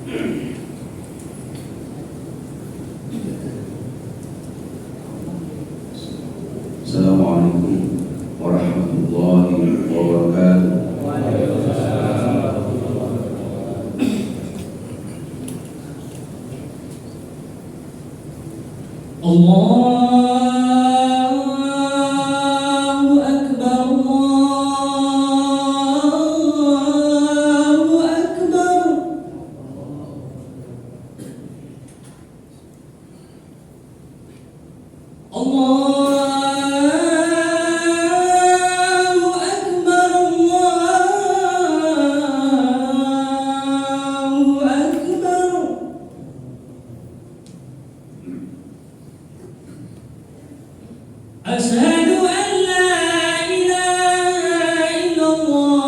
Assalamualaikum warahmatullahi wabarakatuh. Allahu Akbar, Allahu Akbar. Asyhadu an la ilaha illallah.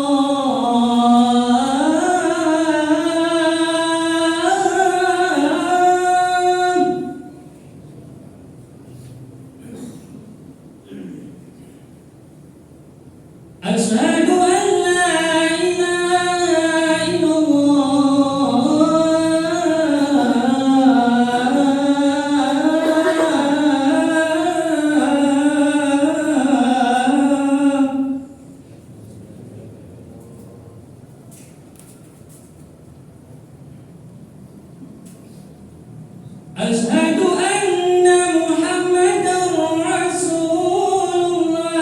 Asyhadu an la ilaha illallah. Asyhadu anna Muhammadar Rasulullah.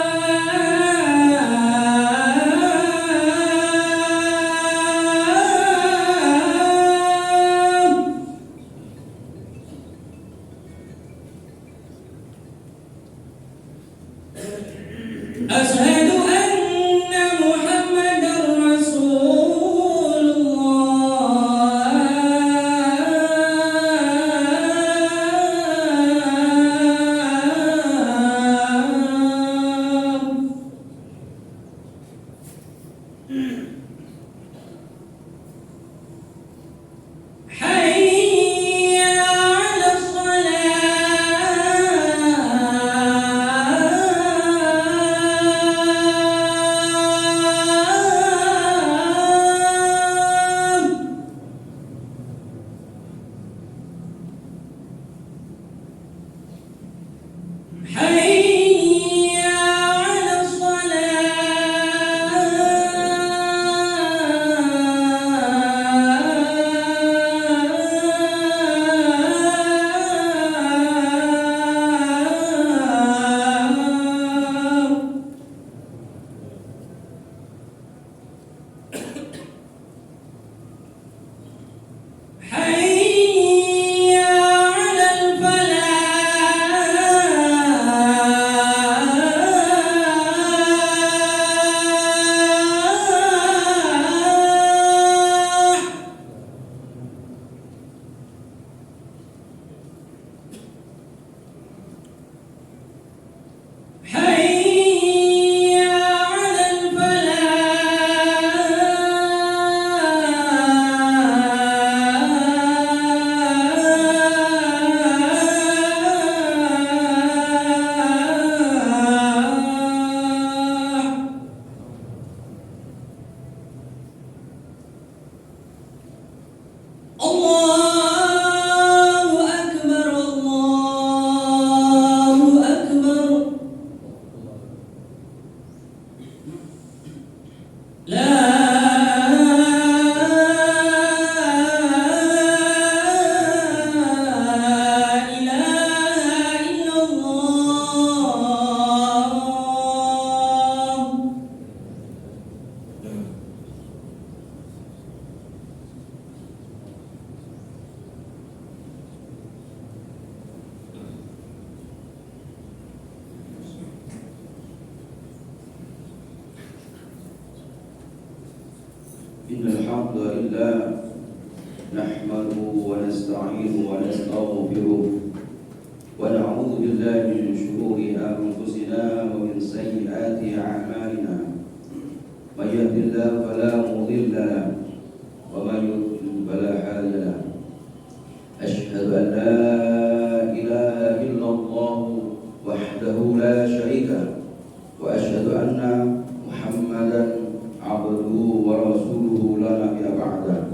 Asyhadu anna Muhammadar Rasulullah. Hayya 'alas salah. Hayya 'alas salah. Hayya 'alal falah. Hayya 'alal falah. Allahu Akbar, Allahu Akbar. La ilaha illallah. Innal hamdalillah nahmaduhu wa nasta'inuhu wa nastaghfiruh wa na'udzu billahi min shururi anfusina wa min sayyiati a'malina. May yahdihillahu fala mudilla lahu wa may yudlil fala hadiya lahu. Asyhadu an la ilaha illallah wahdahu la syarika lahu wa asyhadu anna Muhammadan abduhu wa rasuluhu la nabiyya ba'da.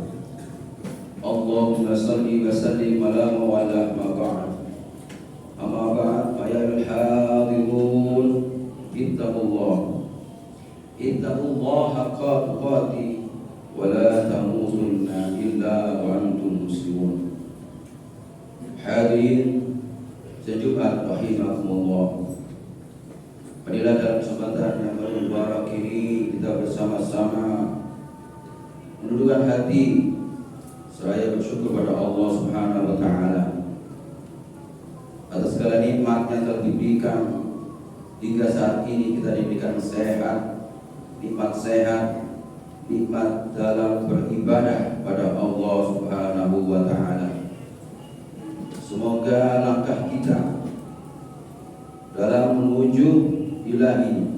Allah Allahumma salli wa sallim ala mawala ma ba'd. Amma ba'd, ayuhal hadirun, ittaqullah haqqa tuqatih wa la tamutunna illa wa antum muslimun. Hadirin sejumat rahimakumullah. Marilah dalam kesempatan yang mubarak ini kita bersama-sama menundukkan hati seraya bersyukur pada Allah Subhanahu wa taala atas segala nikmat yang telah diberikan hingga saat ini. Kita diberikan sehat, nikmat dalam beribadah pada Allah Subhanahu wa taala. Semoga langkah kita dalam menuju ilahi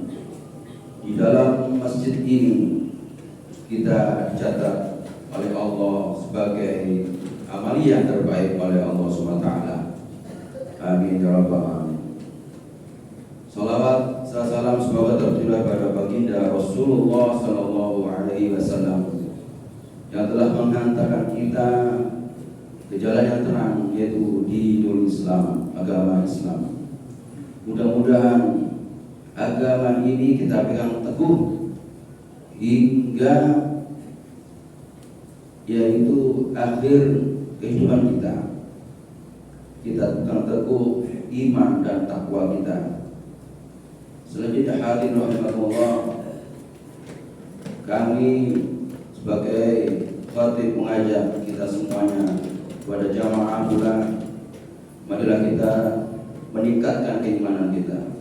di dalam masjid ini kita dicatat oleh Allah sebagai amalia terbaik oleh Allah SWT. Amin ya rabbal alamin. Salawat salam semoga tercurah pada baginda Rasulullah sallallahu alaihi wasallam yang telah menghantarkan kita ke jalan yang terang, yaitu dinul Islam, agama Islam. Mudah-mudahan agama ini kita pegang teguh hingga yaitu akhir kehidupan kita. Kita pegang teguh iman dan takwa kita. Selanjutnya hadirin rahimakumullah, kami sebagai khatib mengajak kita semuanya pada jamaah pula, marilah kita meningkatkan keimanan kita,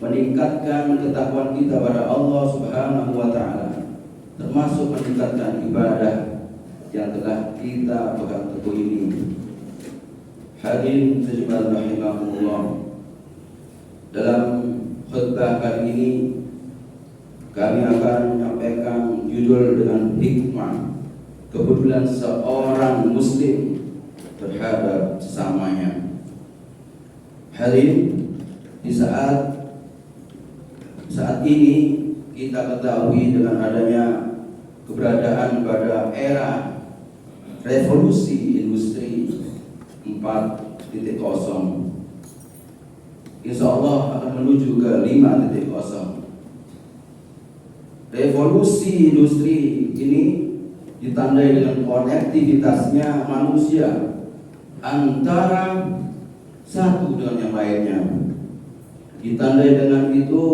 meningkatkan ketakwaan kita pada Allah Subhanahu wa taala, termasuk meningkatkan ibadah yang telah kita pegang teguh ini. Hadirin sekalian rahimakumullah, dalam khutbah kali ini kami akan menyampaikan judul dengan hikmah kepedulian seorang muslim terhadap sesamanya. Hadirin, di saat ini kita ketahui dengan adanya keberadaan pada era revolusi industri 4.0, insya Allah akan menuju ke 5.0. Revolusi industri ini ditandai dengan konektivitasnya manusia antara satu dengan yang lainnya. Ditandai dengan itu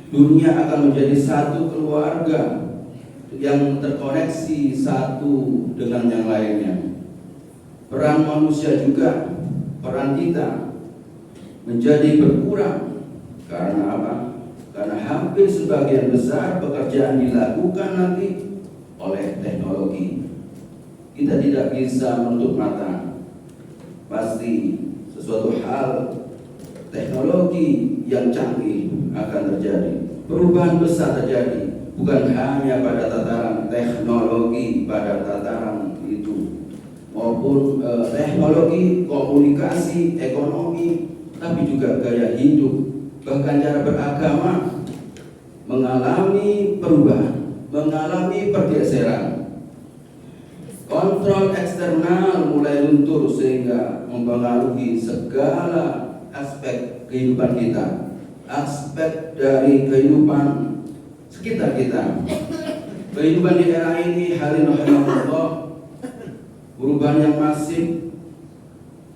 dunia akan menjadi satu keluarga yang terkoneksi satu dengan yang lainnya. Peran manusia juga, peran kita menjadi berkurang. Karena apa? Karena hampir sebagian besar pekerjaan dilakukan nanti oleh teknologi. Kita tidak bisa menutup mata, pasti sesuatu hal teknologi yang canggih akan terjadi. Perubahan besar terjadi, bukan hanya pada tataran teknologi, pada tataran itu, maupun teknologi, komunikasi, ekonomi, tapi juga gaya hidup, bahkan cara beragama mengalami perubahan, mengalami pergeseran. Kontrol eksternal mulai luntur sehingga mempengaruhi segala aspek kehidupan kita, aspek dari kehidupan sekitar kita. Kehidupan di era ini, hadirin rahimakumullah, perubahan yang masif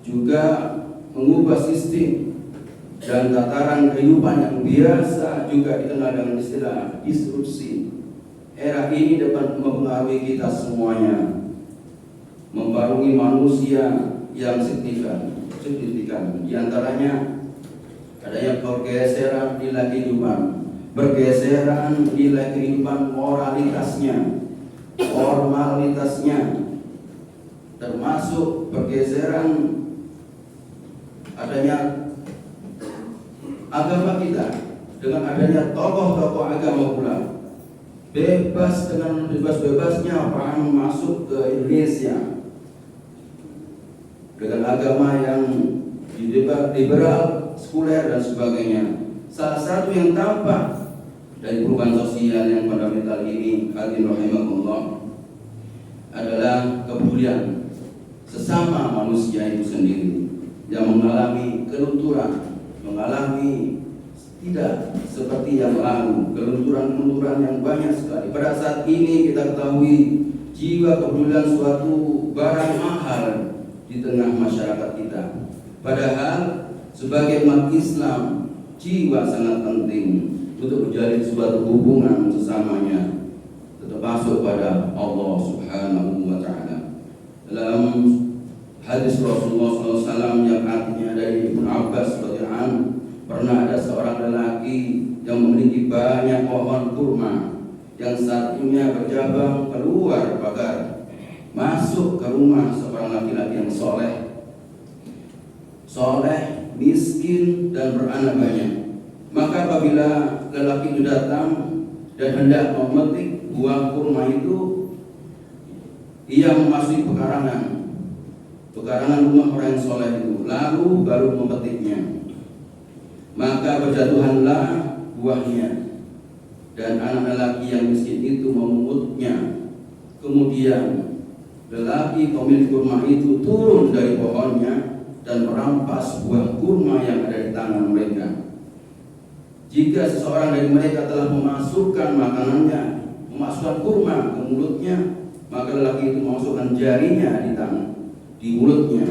juga mengubah sistem dan tataran kehidupan yang biasa juga dikenal dengan istilah disrupsi. Era ini dapat mempengaruhi kita semuanya, mempengaruhi manusia yang signifikan. Di antaranya adanya pergeseran nilai kehidupan, pergeseran nilai kehidupan moralitasnya, formalitasnya, termasuk pergeseran adanya agama kita dengan adanya tokoh-tokoh agama pula. Bebas dengan bebas-bebasnya orang masuk ke Indonesia dengan agama yang liberal, sekuler dan sebagainya. Salah satu yang tampak dari perubahan sosial yang fundamental ini, hadirin rahimakumullah, adalah kepedulian sesama manusia itu sendiri yang mengalami kelunturan, mengalami tidak seperti yang lalu, kelunturan-kelunturan yang banyak sekali. Pada saat ini kita ketahui jiwa kepedulian suatu barang mahal di tengah masyarakat kita. Padahal sebagai umat Islam, jiwa sangat penting untuk menjalin suatu hubungan sesamanya, tetap masuk pada Allah Subhanahu wa Ta'ala. Dalam hadis Rasulullah SAW yang artinya dari Ibnu Abbas radhiyallahu anhu, pernah ada seorang lelaki yang memiliki banyak pohon kurma, yang satunya bercabang keluar pagar masuk ke rumah seorang laki-laki yang soleh, miskin dan beranak banyak. Maka apabila lelaki itu datang dan hendak memetik buah kurma itu, ia memasuki pekarangan rumah orang yang soleh itu, lalu baru memetiknya. Maka berjatuhanlah buahnya, dan anak lelaki yang miskin itu memungutnya. Kemudian lelaki pemilik kurma itu turun dari pohonnya dan merampas buah kurma yang ada di tangan mereka. Jika seseorang dari mereka telah memasukkan makanannya, memasukkan kurma ke mulutnya, maka lelaki itu memasukkan jarinya di mulutnya,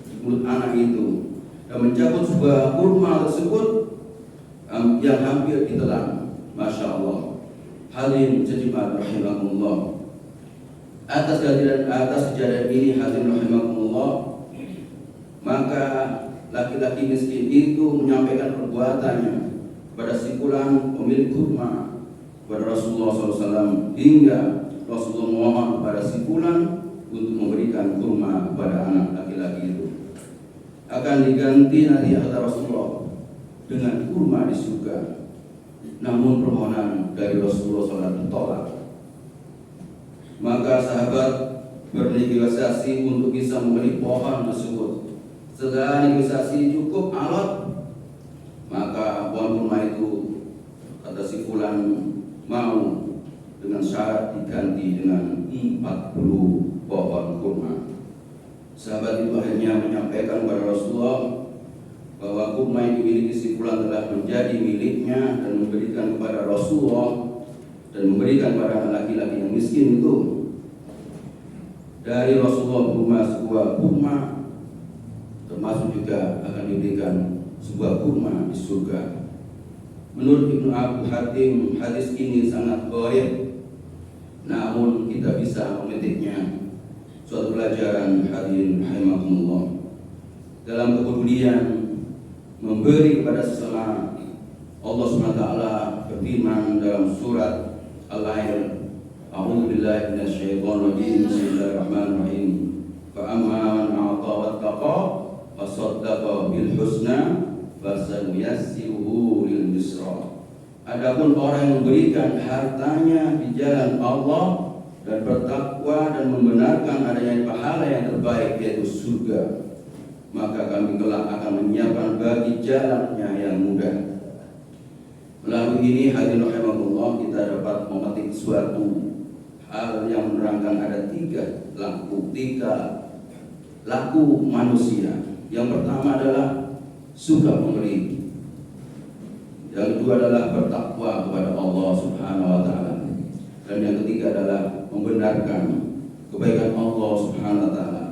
di mulut anak itu, dan mencabut sebuah kurma tersebut yang hampir ditelan. Masya Allah. Hadirin jemaah rahimakumullah. Atas kejadian ini, hadirin rahimakumullah, maka laki-laki miskin itu menyampaikan perbuatannya pada simpulan pemilik kurma kepada Rasulullah SAW, hingga Rasulullah mohon kepada simpulan untuk memberikan kurma kepada anak laki-laki itu. Akan diganti nanti kata Rasulullah dengan kurma di surga. Namun permohonan dari Rasulullah SAW ditolak. Maka sahabat bernegosiasi untuk bisa membeli pohon tersebut. Setelah negosiasi cukup alot, maka pohon kurma itu, kata si fulan, mau dengan syarat diganti dengan 40 pohon kurma. Sahabat itu akhirnya menyampaikan kepada Rasulullah bahwa kurma yang dimiliki si fulan telah menjadi miliknya, dan memberikan kepada Rasulullah dan memberikan kepada laki-laki yang miskin itu. Dari Rasulullah berupa sebuah kurma, termasuk juga akan diberikan sebuah kurma di surga. Menurut Ibnu Abu Hatim, hadis ini sangat gharib, namun kita bisa memetiknya. Suatu pelajaran, hadirin rahimakumullah, dalam kepedulian memberi kepada sesama. Allah SWT berfirman dalam surat Al-Ain, A'udzu billahi minasyaitonir rajim, bismillahirrahmanirrahim. Fa amma man a'ta wattaqa wa saddaqa bil husna fasanuyassiruhu lil yusra. Adapun orang yang memberikan hartanya di jalan Allah dan bertakwa dan membenarkan adanya pahala yang terbaik, yaitu surga, maka kami kelak akan menyiapkan bagi jalannya yang mudah. Melalui ini, hadirin rahimakumullah, kita dapat memetik suatu hal yang menerangkan ada tiga laku manusia. Yang pertama adalah suka memberi. Yang kedua adalah bertakwa kepada Allah Subhanahu wa Ta'ala. Dan yang ketiga adalah membenarkan kebaikan Allah Subhanahu wa Ta'ala,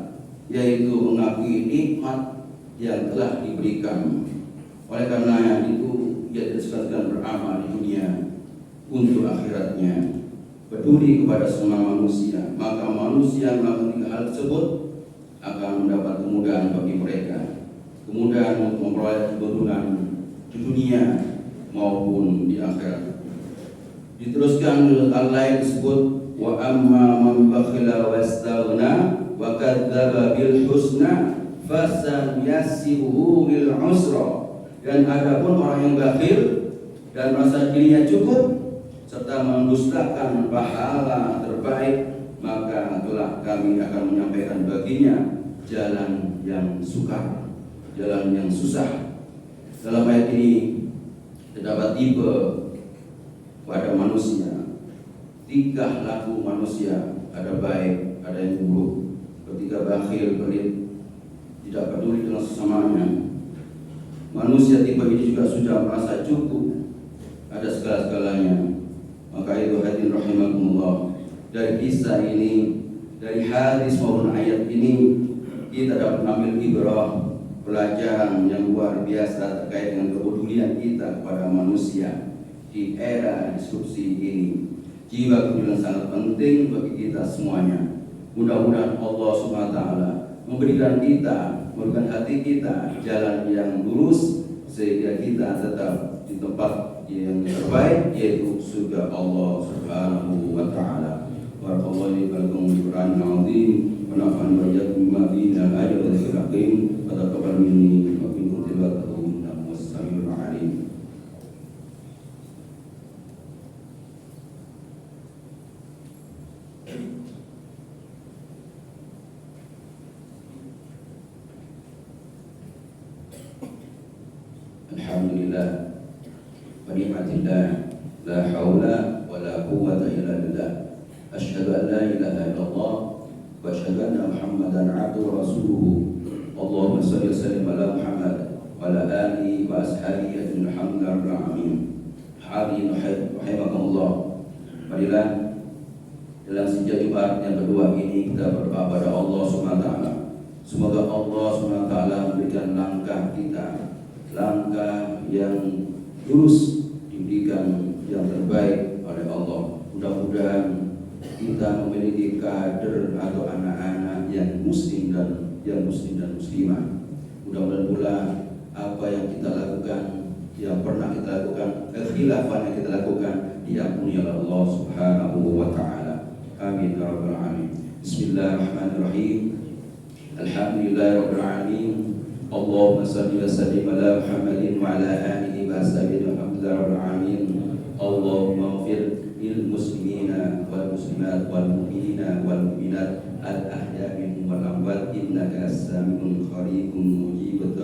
yaitu mengakui nikmat yang telah diberikan. Oleh karena itu, ia tidak sekali-kali beramal di dunia untuk akhiratnya, peduli kepada semua manusia. Maka manusia yang melakukan tiga hal tersebut akan mendapat kemudahan bagi mereka, kemudahan untuk memperoleh keberuntungan di dunia maupun di akhirat. Diteruskan dalam al-lain disebut, wa amma man bakhila wastaghna wa kadzdzaba bil husna fasanuyassiruhu lil usra. Dan adapun orang yang bakhil dan merasa dirinya cukup serta mendustakan pahala terbaik, maka kelak kami akan menyampaikan baginya jalan yang sukar, jalan yang susah. Dalam ayat ini terdapat tipe pada manusia, tiga laku manusia, ada baik, ada yang buruk. Seperti ketika bakhil, pelit, tidak peduli dengan sesamanya. Manusia tipe ini juga sudah merasa cukup, ada segala-segalanya. Maka itu hadirin rahimakumullah, dari kisah ini, dari hadis maupun ayat ini, kita dapat ambil ibrah, pelajaran yang luar biasa terkait dengan kepedulian kita kepada manusia di era disrupsi ini. Jiwa kepedulian sangat penting bagi kita semuanya. Mudah-mudahan Allah SWT memberikan hati kita jalan yang lurus, sehingga kita tetap di tempat yang terbaik, yaitu surga Allah Subhanahu wa Ta'ala. Barakallahu li wa lakum bil Qur'anil 'azim wa nafa'ani wa iyyakum bima fihi min al-ayati wa dhikril hakim wa taqabbal minni wa minkum tilawatahu innahu was-sami'ul 'alim. Alhamdulillah wa ni'matillah, la haula wa la quwwata illa billah. Asyhadu an la ilaha illallah wa asyhadu anna Muhammadan abduhu wa rasuluhu. Allahumma shalli wa sallim ala Muhammad wa ala alihi wa ashabihi ajma'in. Alhamdulillahil alamin. Hadirin rahimakumullah. Marilah dalam sejak Jumat yang kedua ini kita berdoa pada Allah SWT. Semoga Allah SWT memberikan langkah kita, langkah yang lurus, diberikan yang terbaik oleh Allah. Mudah-mudahan kita memiliki kader atau anak-anak yang muslim dan muslimah. Mudah-mudahan pula apa yang kita lakukan, yang pernah kita lakukan, kekhilafan yang kita lakukan diampuni oleh Allah Subhanahu wa Ta'ala. Amin ya rabbal alamin. Bismillahirrahmanirrahim. Alhamdulillahirabbil alamin. Allahumma shalli wa sallim ala Muhammadin wa ala alihi wa sahbihi. Alhamdulillahirabbil alamin. Allahumma ighfir lil muslimina wal muslimat wal mu'minina wal mu'minat al ahya minhum wal amwat innaka as-sami'ul qaribun mujibud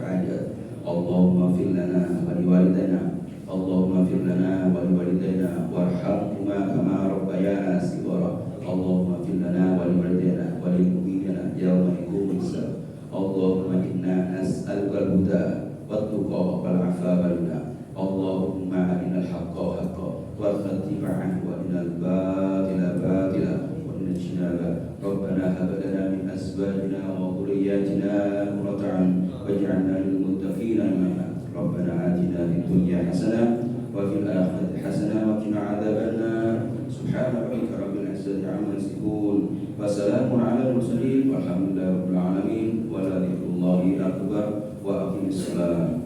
hajat. Allahumma ighfir lana wa liwalidayna, Allahumma ighfir lana wa liwalidayna warhamhuma kama rabbayana shighara. Allahumma ighfir lana wa liwalidayna wa lil mu'minina yawma yaqumul hisab. Allahumma inna nas'aluka al-huda wat-tuqa wal 'afafa wal ghina. Allahumma arinal haqqa haqqan warzuqna ittiba'ahu wa arinal batila batila warzuqna ijtinaba. Rabbana hab lana min azwajina wa dhurriyyatina qurrata a'yun waj'alna lil muttaqina imama. Rabbana atina fid dunya hasanah wa fil akhirati hasanah wa qina adzabannar. Subhana rabbika rabbil izzati 'amma yasifun wa salamun 'alal mursalin walhamdulillahi rabbil alamin wa la dhikrullahi akbar wa aqimis salam.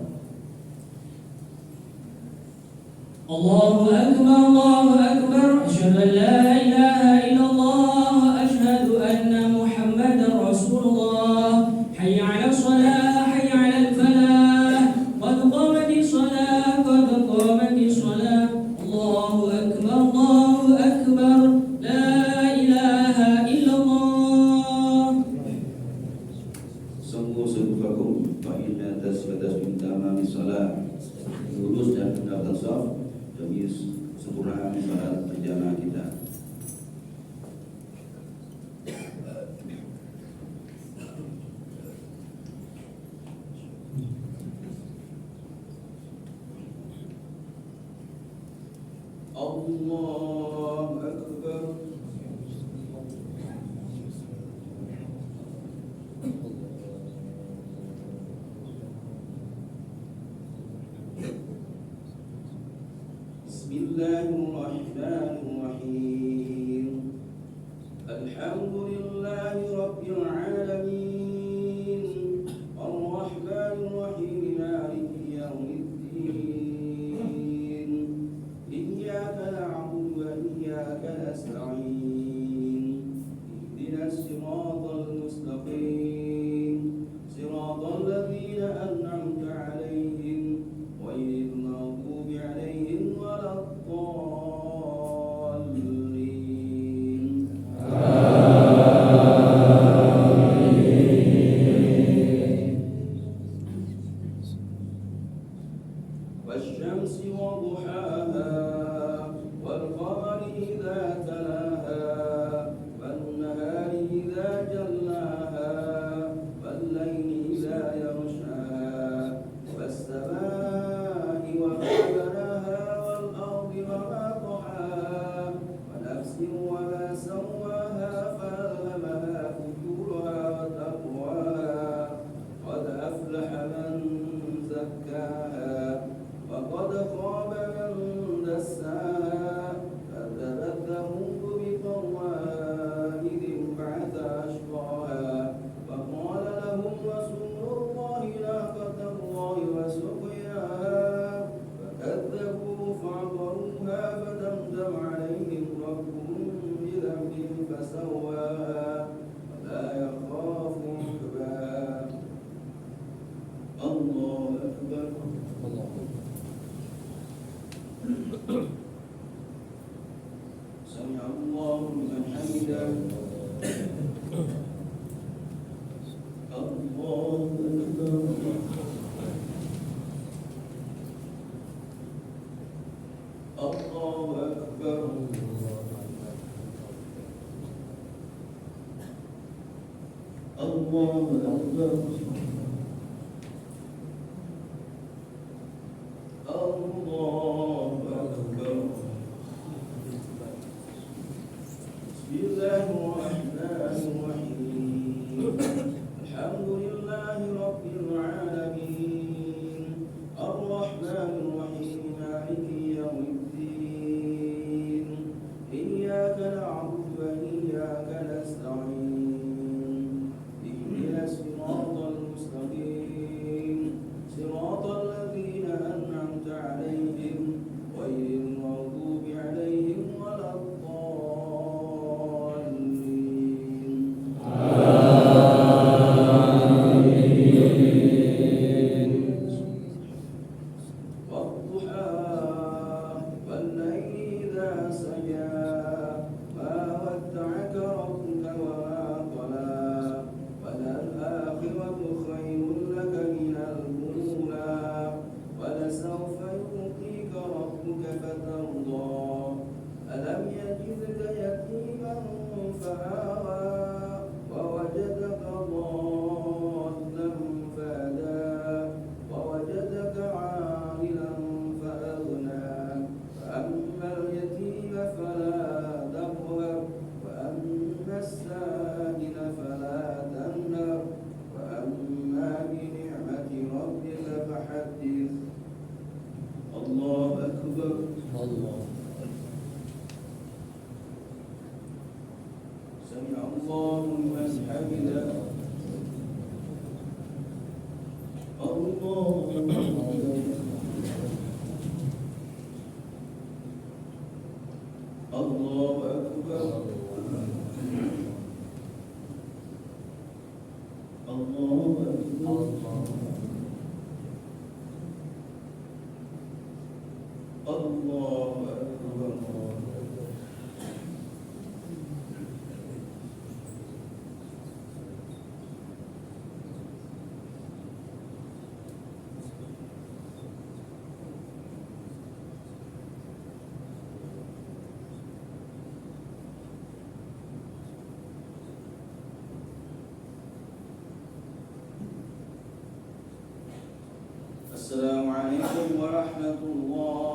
Allahu akbar, Allahu akbar, asyhadu an la ilaha illallah, asyhadu anna Muhammadar Rasulullah. Hayya 'alas shalah, hayya 'alal falah, qad qamatis shalah, qad qamatis shalah. Allahu akbar, la ilaha illallah. Sungguh-sungguh fa inna tasbihatas min tamamis shalah. Lurus dan benar tasawuf demi sempurnaan salat berjamaah kita. Allahu akbar. Bismillahirrahmanirrahim. Alhamdulillahi rabbil alamin. Ar-Rahmanir Rahim, Maliki yaumiddin. Iyyaka na'budu wa iyyaka nasta'in. Ihdinas siratal mustaqim, siratal ladzina an'amta 'alaihim ghairil maghdubi 'alaihim waladdallin. الله أكبر الله أكبر بسم الله الرحمن الرحيم الحمد لله رب العالمين الرحمن الرحيم مالك يوم الدين إياك نعبد وإياك نستعين اهدنا الصراط المستقيم صراط الذين أنعمت عليهم غير المغضوب عليهم ولا الضالين والضحى والليل إذا سجى ما ودعك ربك وما قلى وللآخرة خير لك من الأولى ولسوف يعطيك ربك فترضى ألم يجدك يتيما فآوى ووجدك ضالا فهدى ووجدك عائلا فأغنى فأما اليتيم فلا تقهر وأما السائل فلا تنهر وأما بنعمة ربك فحدث الله أكبر سمع الله لمن حمده الله الله أكبر الله أكبر الله أكبر السلام عليكم ورحمة الله